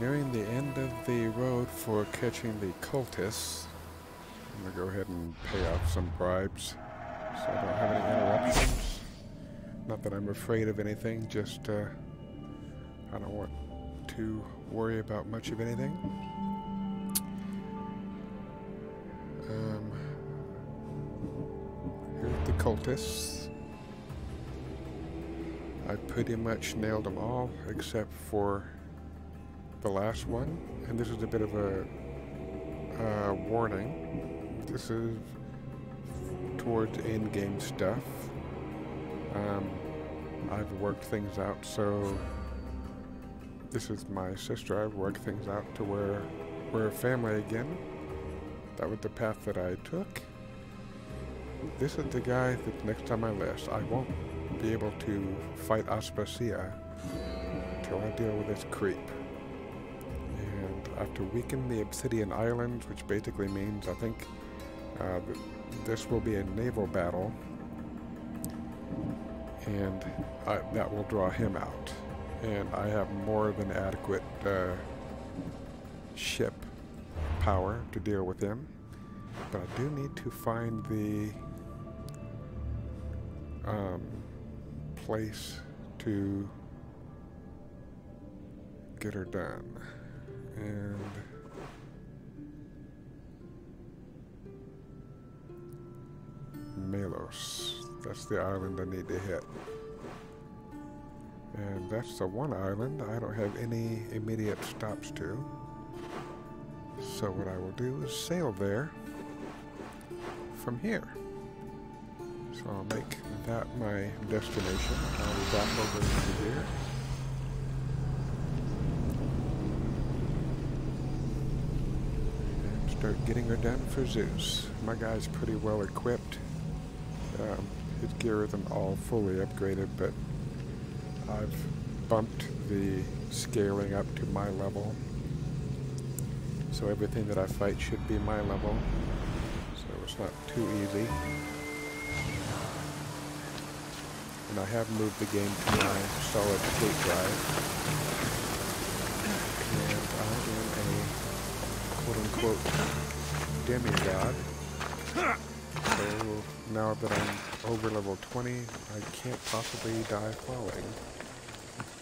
nearing the end of the road for catching the cultists. I'm going to go ahead and pay off some bribes so I don't have any interruptions. Not that I'm afraid of anything, just I don't want to worry about much of anything. Here's the cultists. I pretty much nailed them all except for the last one, and this is a bit of a warning. This is towards end-game stuff. I've worked things out, so this is my sister. I've worked things out to where we're a family again. That was the path that I took. This is the guy that next on my list. I won't be able to fight Aspasia until I deal with this creep. And I have to weaken the Obsidian Islands, which basically means I think this will be a naval battle, and that will draw him out. And I have more than adequate ship power to deal with him. But I do need to find the place to get her done. And Melos, that's the island I need to hit. And that's the one island I don't have any immediate stops to. So what I will do is sail there from here. So I'll make that my destination. I'll zap over into here. And start getting her done for Zeus. My guy's pretty well equipped. His gear isn't all fully upgraded, but I've bumped the scaling up to my level. So everything that I fight should be my level. So it's not too easy. And I have moved the game to my solid state drive. And I am a quote-unquote demigod. So now that I'm over level 20, I can't possibly die falling.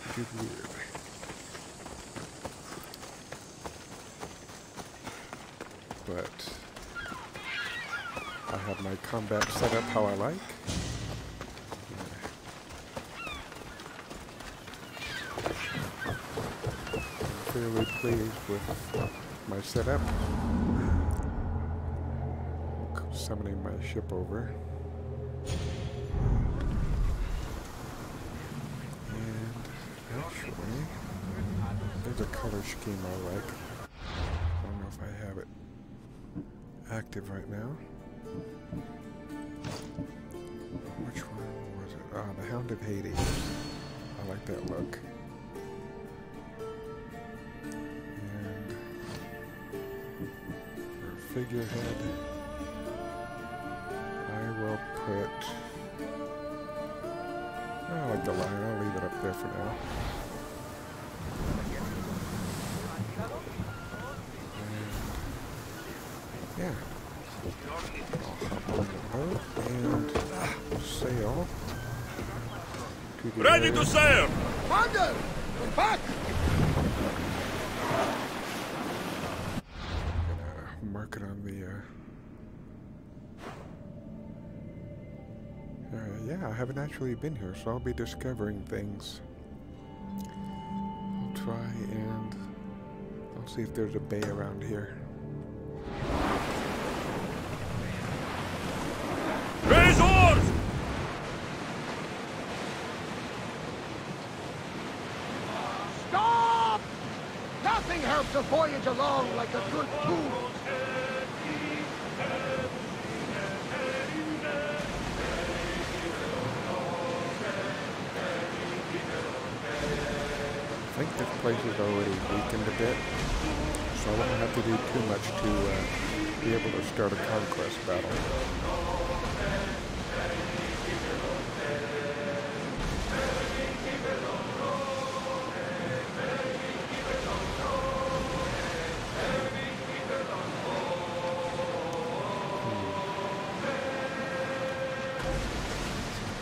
Which is weird. But I have my combat set up how I like. I'm fairly pleased with my setup. Summoning my ship over. And actually, there's a color scheme I like. I don't know if I have it active right now. Which one was it? Ah, the Hound of Hades. I like that look. And for figurehead, I will put... I like the lion. I'll leave it up there for now. Yeah. I'll hop on the boat and sail to the Ready to sail! Commander! We're back! I'm gonna mark it on the yeah, I haven't actually been here, so I'll be discovering things. I'll try and I'll see if there's a bay around here. Raise oars! Stop! Nothing helps a voyage along like a good tool. I think this place is already weakened a bit, so I won't have to do too much to be able to start a conquest battle.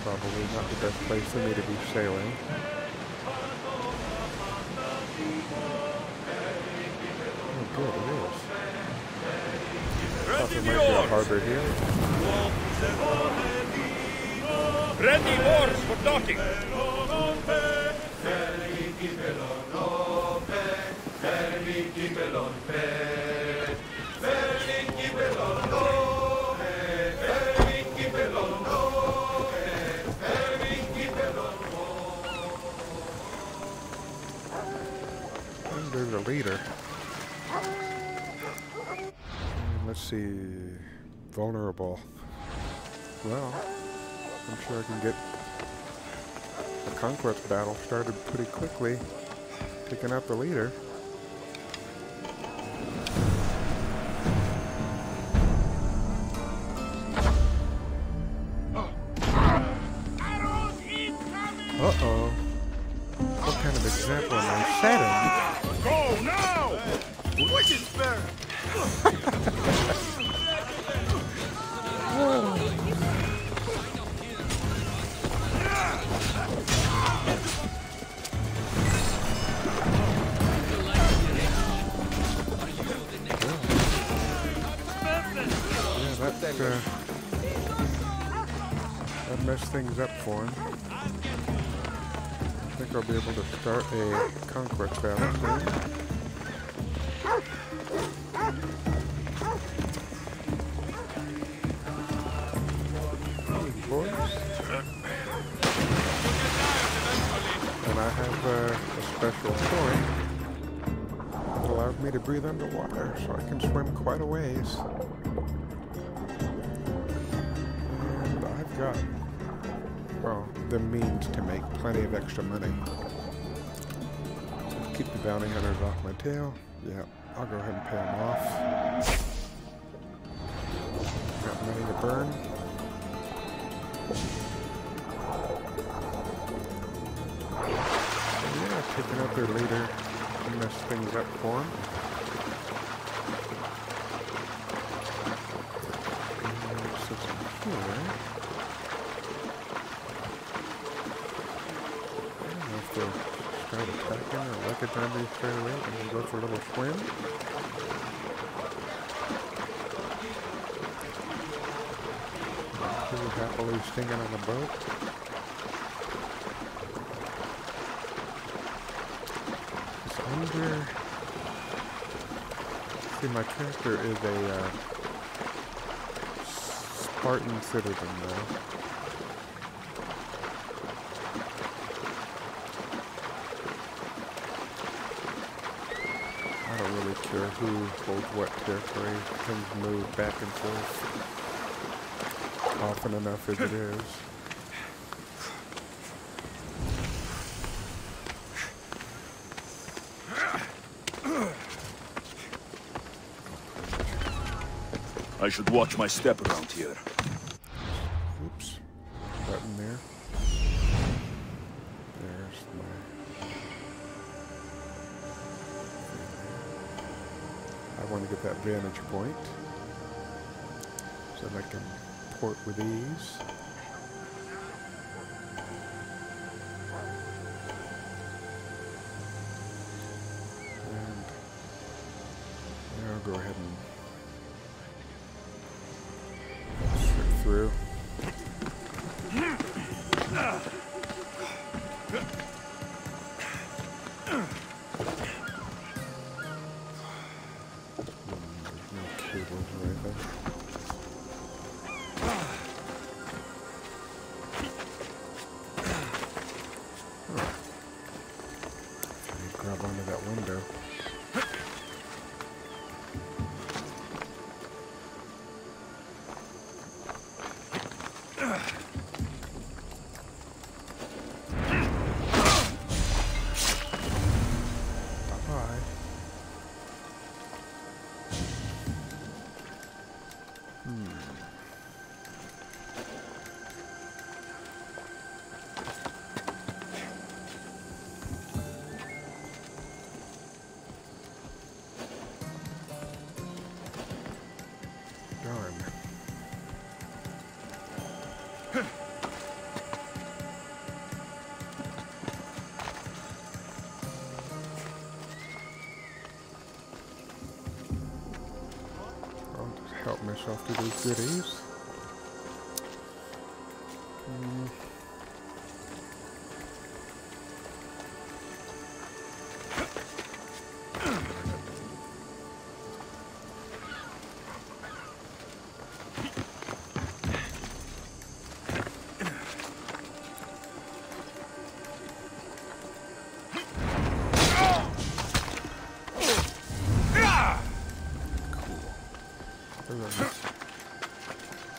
probably not the best place for me to be sailing. Oh, good, it is. Thought there might be a harbor here. Ready oars for docking. And there's a leader. Let's see. Vulnerable. Well, I'm sure I can get a conquest battle started pretty quickly, taking out the leader. Uh-oh. What kind of example am I setting? Go now! Wicked spirit! That messed things up for him. I think I'll be able to start a conquest battle soon. Hey, boys. And I have a special toy that allows me to breathe underwater, so I can swim quite a ways. Got, well, the means to make plenty of extra money. So keep the bounty hunters off my tail. Yeah, I'll go ahead and pay them off. Got money to burn. Yeah, taking out their leader to mess things up for them. Start attacking or like a time to straight away and then go for a little swim. Pretty happily stinging on the boat. It's under. See, my character is a Spartan citizen though. Care who holds what territory. Things move back and forth often enough as it is. I should watch my step around here. Oops. Button there. There's my... I want to get that vantage point so that I can port with ease. And I'll go ahead and slip through. myself to these goodies.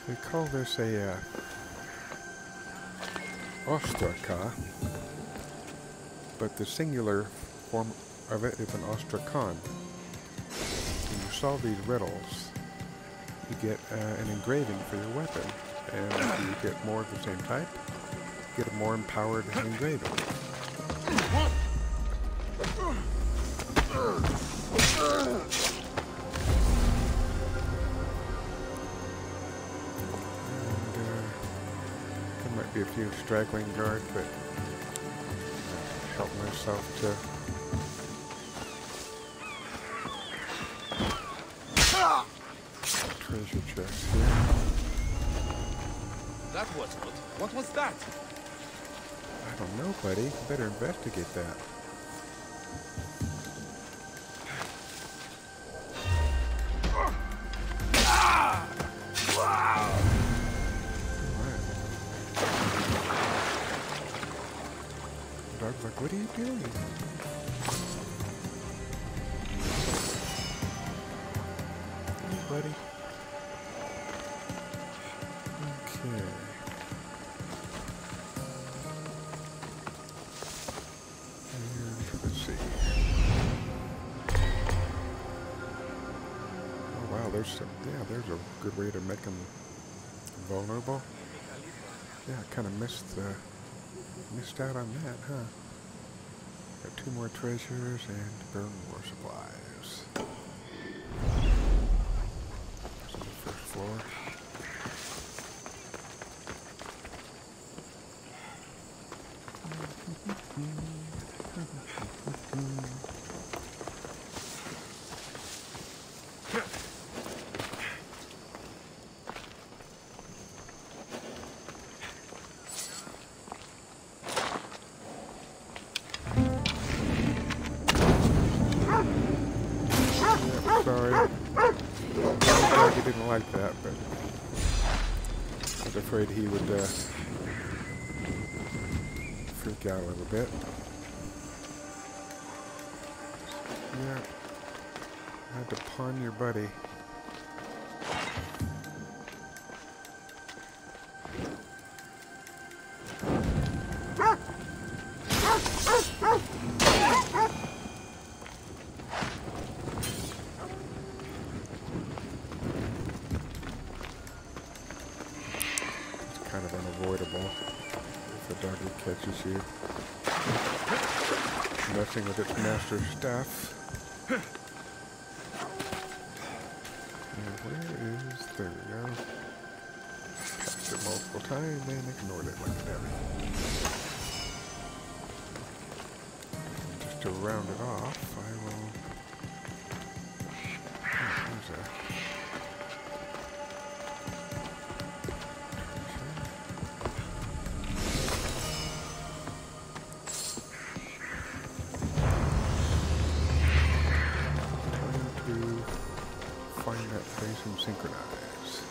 They call this a ostraka, but the singular form of it is an ostrakon. When you solve these riddles, you get an engraving for your weapon, and if you get more of the same type, you get a more empowered engraving. A few straggling guards, but help myself to treasure chest here. That was good. What was that? I don't know, buddy. Better investigate that. Dog's like, what are you doing? Hey, buddy. Okay. And let's see. Oh wow, there's a good way to make them vulnerable. Yeah, I kind of missed out on that, huh? Got 2 more treasures and burn more supplies. That's on the first floor. Sorry. He didn't like that, but I was afraid he would freak out a little bit. Yeah. I had to pawn your buddy. Kind of unavoidable if a doggy catches you messing with its master's stuff. And where is... there we go. Passed it multiple times and ignored it like a dummy. Just to round it off, I will... Oh, there's a... find that place and synchronize.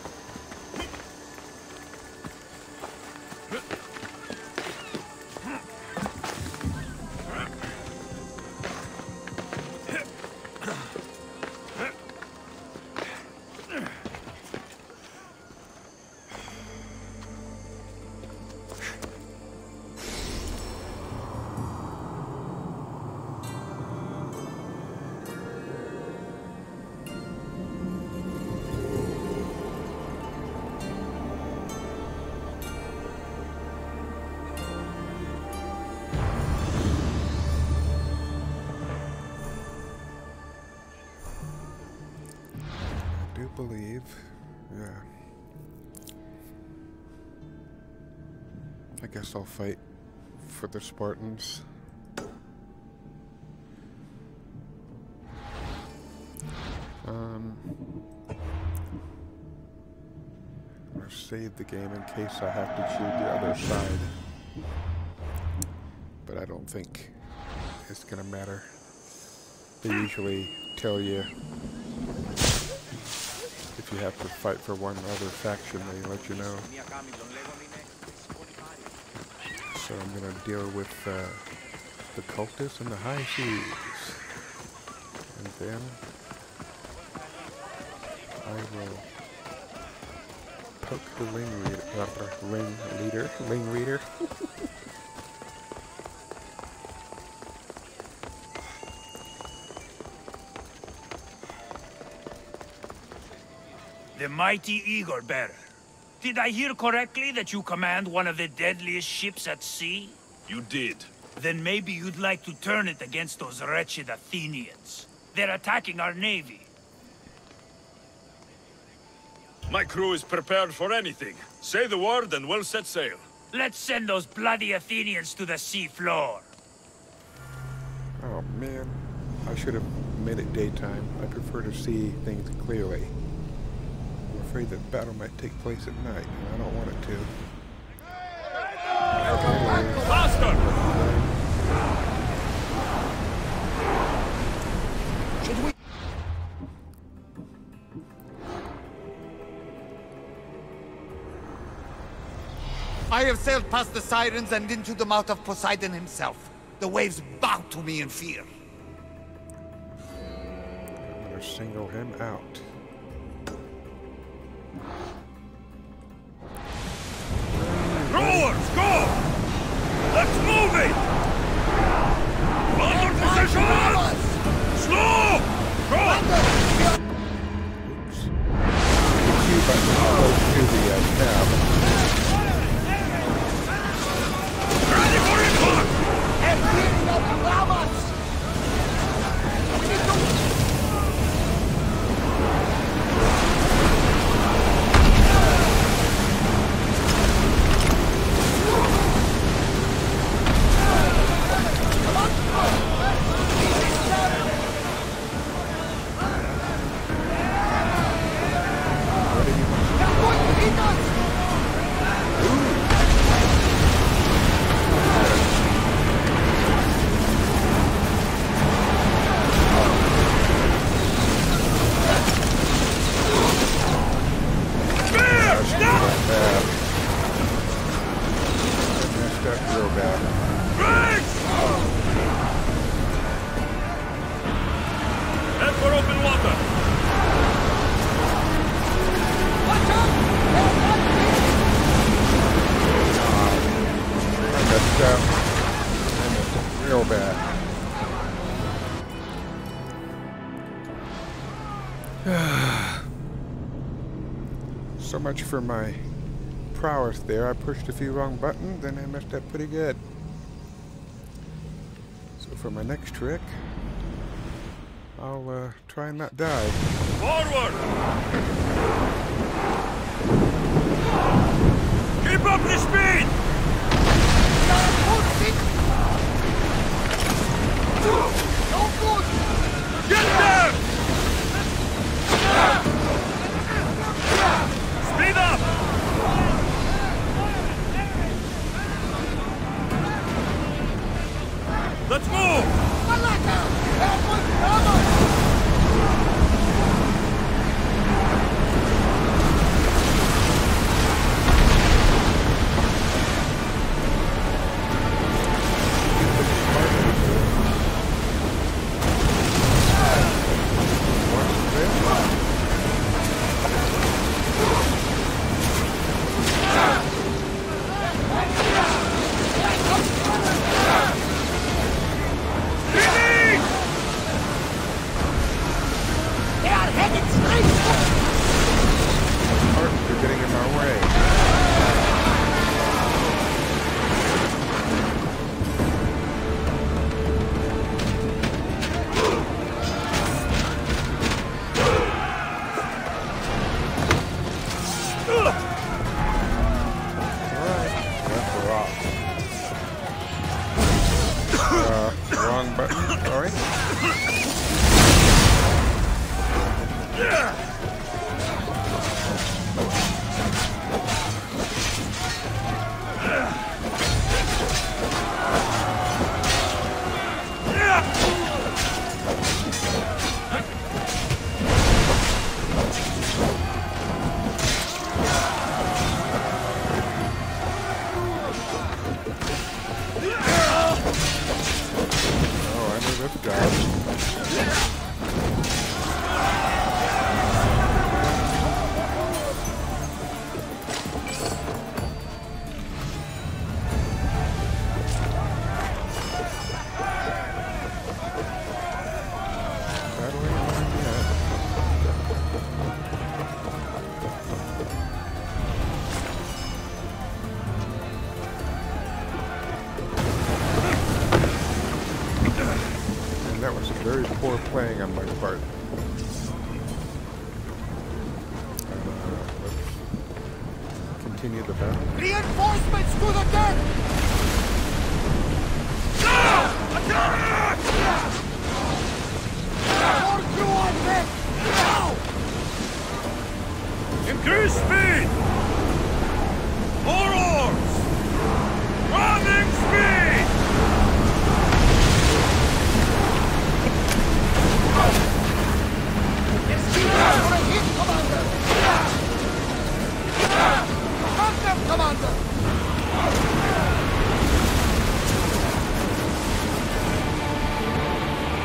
Believe, yeah. I guess I'll fight for the Spartans. save the game in case I have to choose the other side. But I don't think it's gonna matter. They usually tell you if you have to fight for one other faction, they let you know. So I'm gonna deal with the cultists and the high seas. And then I will poke the ring leader. The mighty Eagle Bearer. Did I hear correctly that you command one of the deadliest ships at sea? You did. Then maybe you'd like to turn it against those wretched Athenians. They're attacking our navy. My crew is prepared for anything. Say the word and we'll set sail. Let's send those bloody Athenians to the sea floor. Oh man, I should have made it daytime. I prefer to see things clearly. I'm afraid that battle might take place at night, and I don't want it to. Faster! Should we? I have sailed past the sirens and into the mouth of Poseidon himself. The waves bow to me in fear. I'm gonna single him out. Rowers, go! Let's move it! Under position! Slow! Go! Oops. Q button goes to the tab. Ready for impact! Real bad. Head for open water! I messed up. Real bad. So much for my prowess there. I pushed a few wrong buttons, then I messed up pretty good. So for my next trick, I'll try and not die. Forward! Keep up the speed! Get them! Speed up! Let's move! You're getting in my way. Alright, that's a rock. Wrong button, sorry. very poor playing on my part. Let's continue the battle. Reinforcements to the deck! Attack! More crew on deck! Now! Increase speed! More oars! Running speed! For a hit, Commander! Cut them, Commander!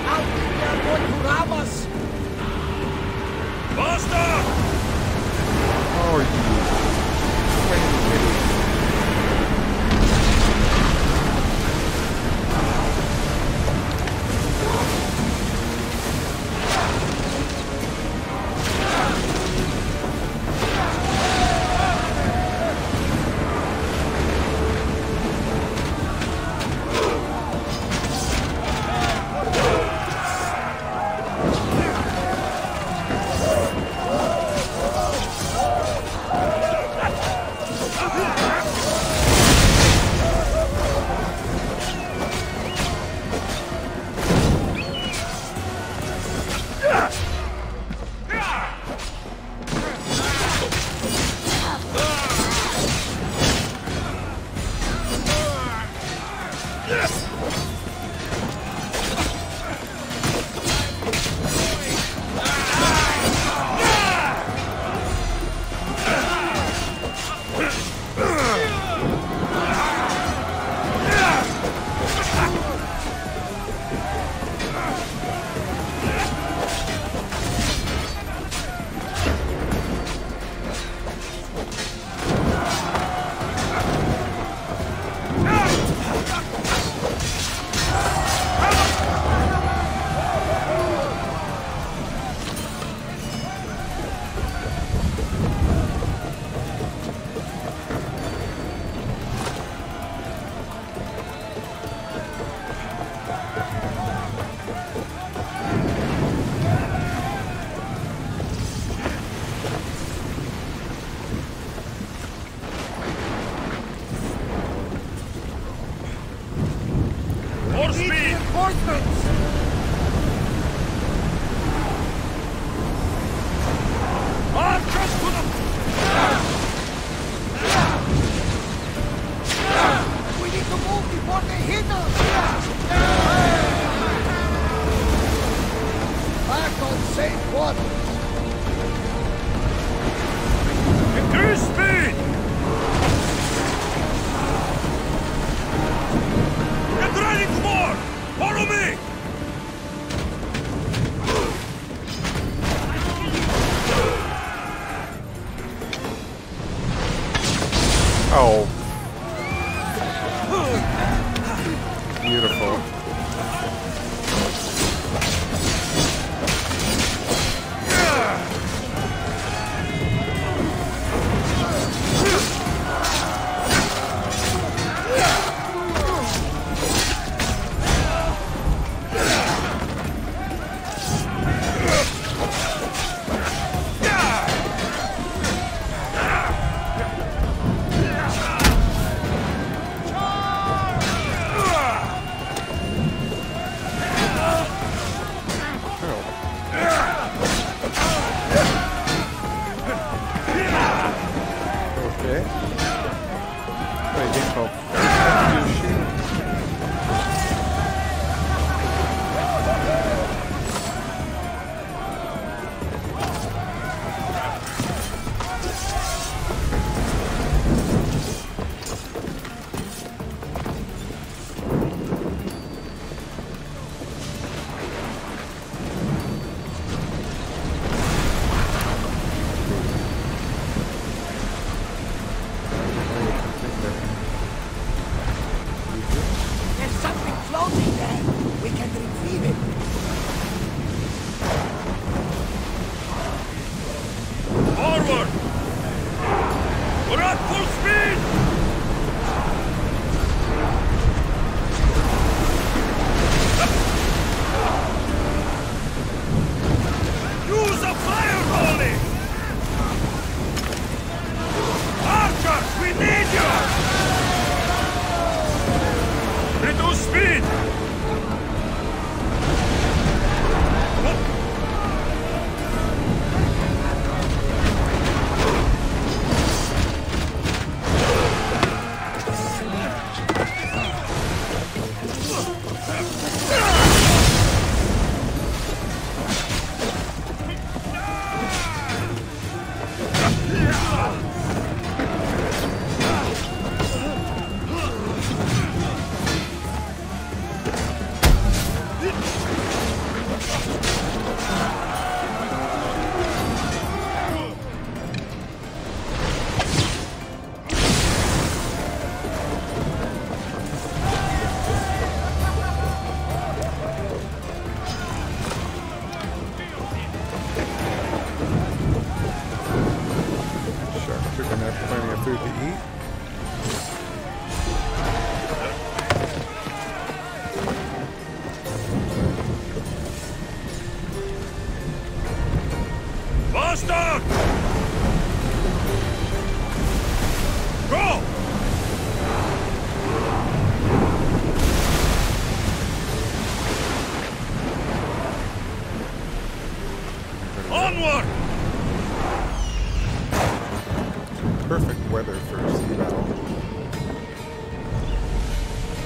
I think they're going to ram us! Faster! Oh, you plain idiot. More speed! Reinforcements! Archers to the... We need to move before they hit us! Back on safe waters! Increase speed! Get ready for more! Follow me! Oh. Beautiful.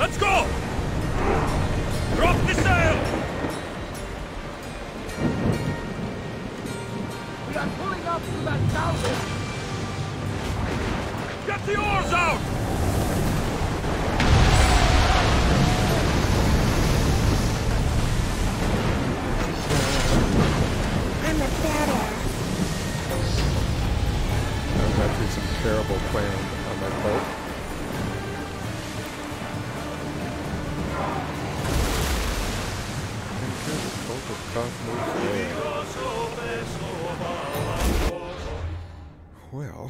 Let's go! Drop the sail! We are pulling up to that salvage! Get the oars out! I'm a badass. That was actually some terrible planning on that boat. Enter the cult of Cosmos Lair. Well,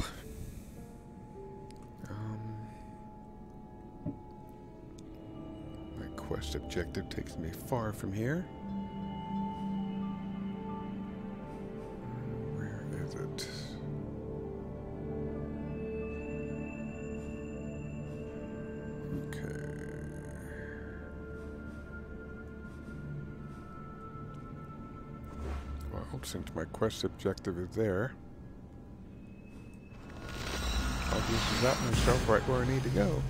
my quest objective takes me far from here. Where is it? Okay. Well, since my quest objective is there, I'll just zap myself right where I need to go.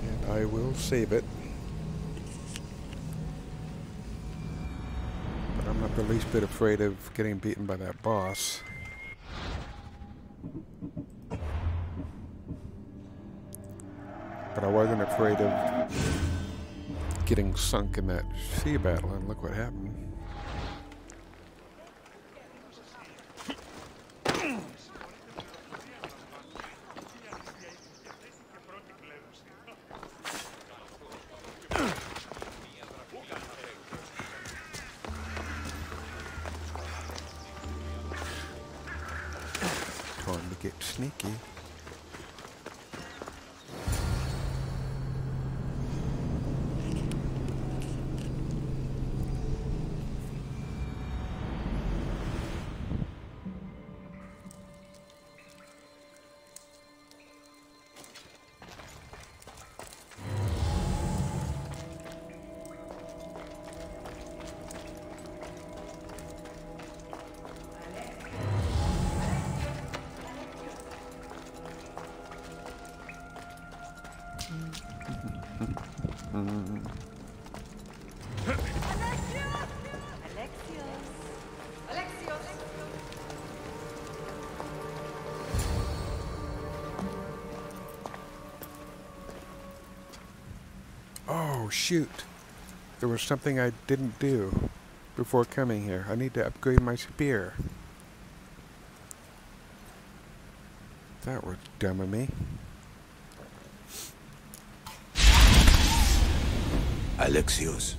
And I will save it. But I'm not the least bit afraid of getting beaten by that boss. But I wasn't afraid of getting sunk in that sea battle, and look what happened. Time to get sneaky. Oh, shoot. There was something I didn't do before coming here. I need to upgrade my spear. That was dumb of me. Alexios.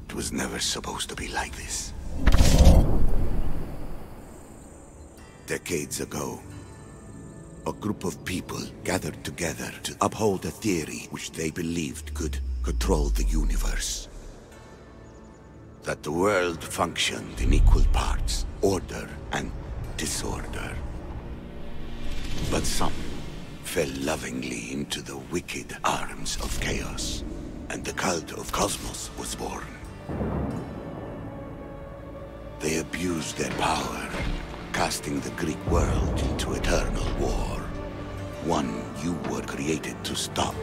It was never supposed to be like this. Decades ago, a group of people gathered together to uphold a theory which they believed could control the universe. That the world functioned in equal parts, order and disorder. But some fell lovingly into the wicked arms of chaos, and the cult of Cosmos was born. They abused their power, casting the Greek world into eternal war. One you were created to stop.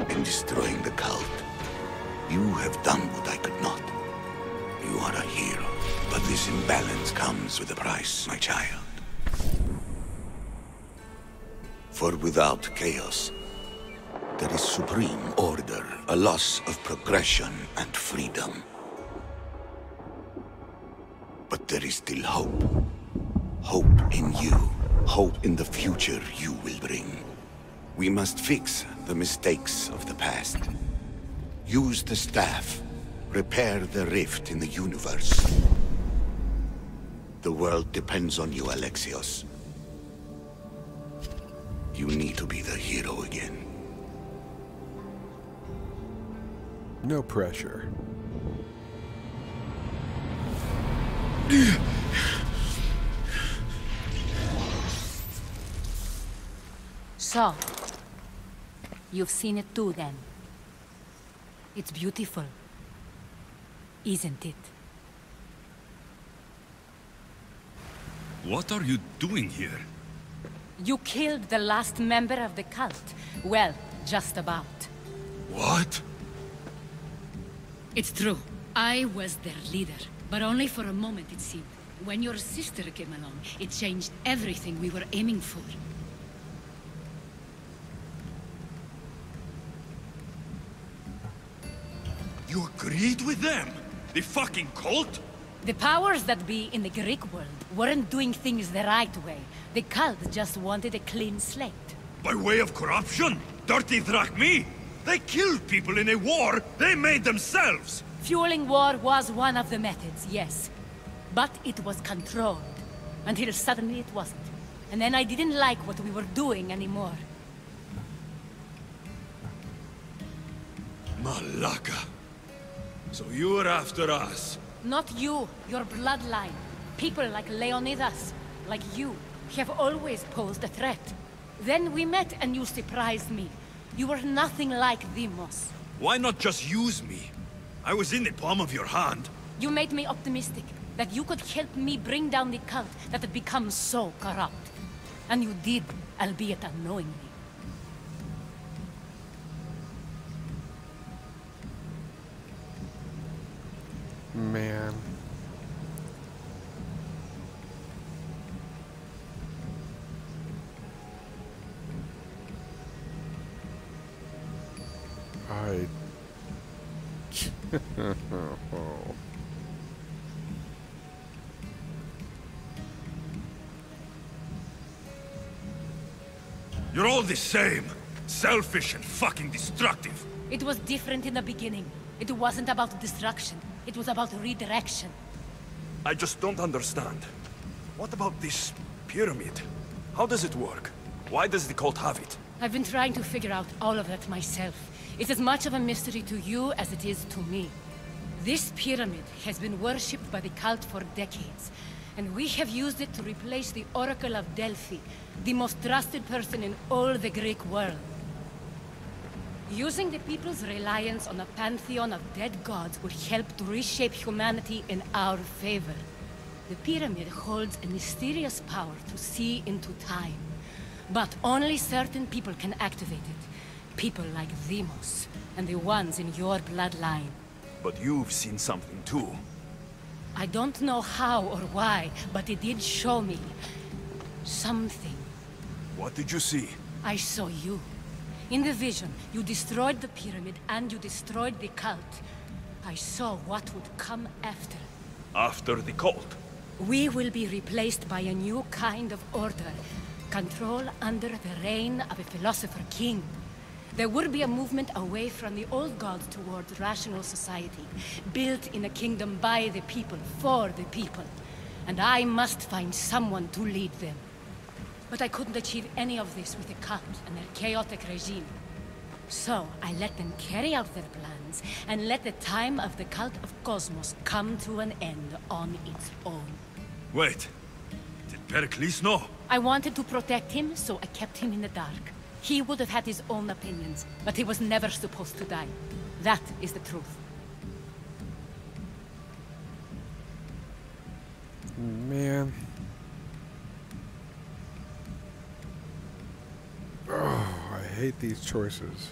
In destroying the cult, you have done what I could not. You are a hero, but this imbalance comes with a price, my child. For without chaos, there is supreme order, a loss of progression and freedom. But there is still hope. Hope in you. Hope in the future you will bring. We must fix the mistakes of the past. Use the staff. Repair the rift in the universe. The world depends on you, Alexios. You need to be the hero again. No pressure. So, you've seen it too then. It's beautiful, isn't it? What are you doing here? You killed the last member of the cult. Well, just about. What? It's true. I was their leader, but only for a moment it seemed. When your sister came along, it changed everything we were aiming for. You agreed with them? The fucking cult? The powers that be in the Greek world weren't doing things the right way. The cult just wanted a clean slate. By way of corruption? Dirty drachmi? They killed people in a war they made themselves! Fueling war was one of the methods, yes. But it was controlled. Until suddenly it wasn't. And then I didn't like what we were doing anymore. Malaka. So you were after us? Not you, your bloodline. People like Leonidas, like you, have always posed a threat. Then we met and you surprised me. You were nothing like Demos. Why not just use me? I was in the palm of your hand. You made me optimistic that you could help me bring down the cult that had become so corrupt. And you did, albeit unknowingly. Man. You're all the same. Selfish and fucking destructive. It was different in the beginning. It wasn't about destruction. It was about redirection. I just don't understand. What about this pyramid? How does it work? Why does the cult have it? I've been trying to figure out all of that myself. It's as much of a mystery to you as it is to me. This pyramid has been worshipped by the cult for decades, and we have used it to replace the Oracle of Delphi, the most trusted person in all the Greek world. Using the people's reliance on a pantheon of dead gods would help to reshape humanity in our favor. The pyramid holds a mysterious power to see into time, but only certain people can activate it. People like Demos, and the ones in your bloodline. But you've seen something too. I don't know how or why, but it did show me something. What did you see? I saw you. In the vision, you destroyed the pyramid and you destroyed the cult. I saw what would come after. After the cult? We will be replaced by a new kind of order. Control under the reign of a philosopher king. There will be a movement away from the old gods towards rational society, built in a kingdom by the people, for the people. And I must find someone to lead them. But I couldn't achieve any of this with the cult and their chaotic regime. So I let them carry out their plans, and let the time of the cult of Cosmos come to an end on its own. Wait, did Pericles know? I wanted to protect him, so I kept him in the dark. He would have had his own opinions, but he was never supposed to die. That is the truth. Man. Oh, I hate these choices.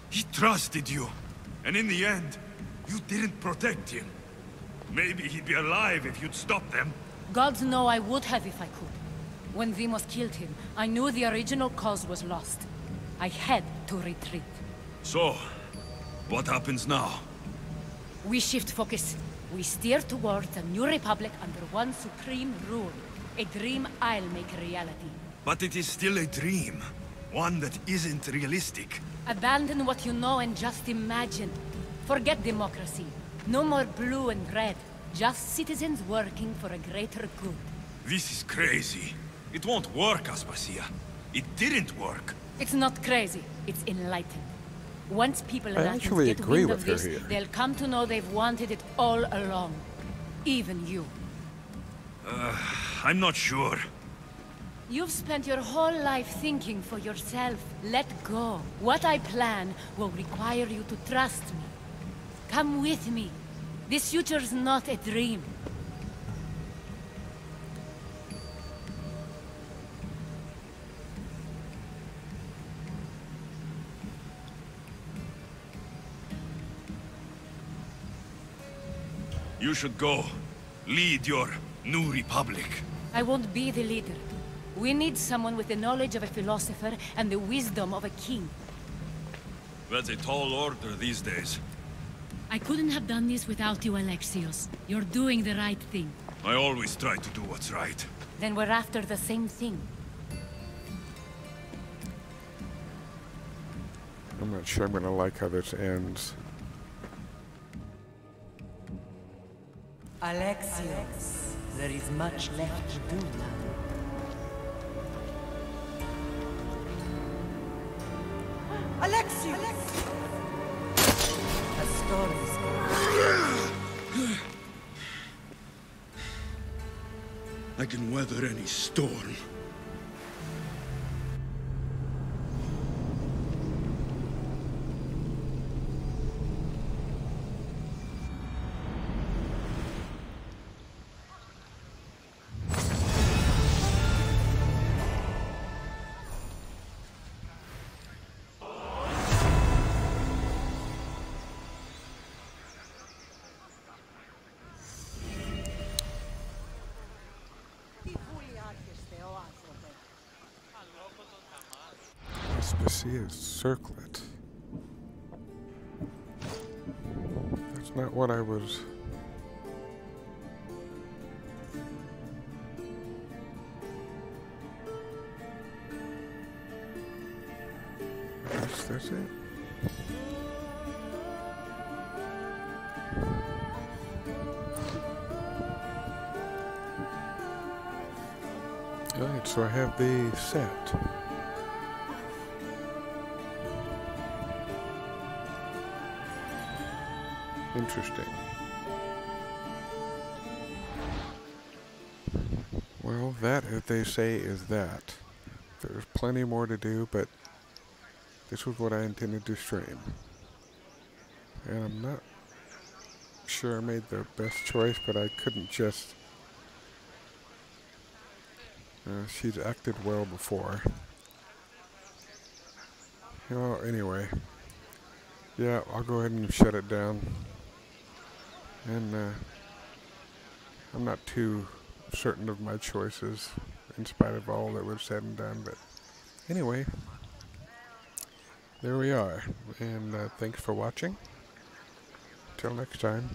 He trusted you, and in the end, you didn't protect him. Maybe he'd be alive if you'd stopped them. Gods know I would have if I could. When Demos killed him, I knew the original cause was lost. I had to retreat. So, what happens now? We shift focus. We steer towards a new republic under one supreme rule. A dream I'll make a reality. But it is still a dream. One that isn't realistic. Abandon what you know and just imagine. Forget democracy. No more blue and red. Just citizens working for a greater good. This is crazy. It won't work, Aspasia. It didn't work. It's not crazy. It's enlightened. Once people in I Athens actually get agree wind with of her this, here. they'll come to know they've wanted it all along. Even you. I'm not sure. You've spent your whole life thinking for yourself. Let go. What I plan will require you to trust me. Come with me. This future's not a dream. You should go. Lead your new republic. I won't be the leader. We need someone with the knowledge of a philosopher and the wisdom of a king. That's a tall order these days. I couldn't have done this without you, Alexios. You're doing the right thing. I always try to do what's right. Then we're after the same thing. I'm not sure I'm gonna like how this ends. Alexios, there is much left to do now. Alexios! A story's I can weather any storm. Auspicious circlet. That's not what I was... I guess that's it. Alright, so I have the set. Interesting. Well, that, as they say, is that. There's plenty more to do, but this was what I intended to stream. And I'm not sure I made the best choice, but I couldn't just... she's acted well before. Well, anyway. Yeah, I'll go ahead and shut it down. And I'm not too certain of my choices, in spite of all that was said and done. But anyway, there we are. And thanks for watching. Till next time.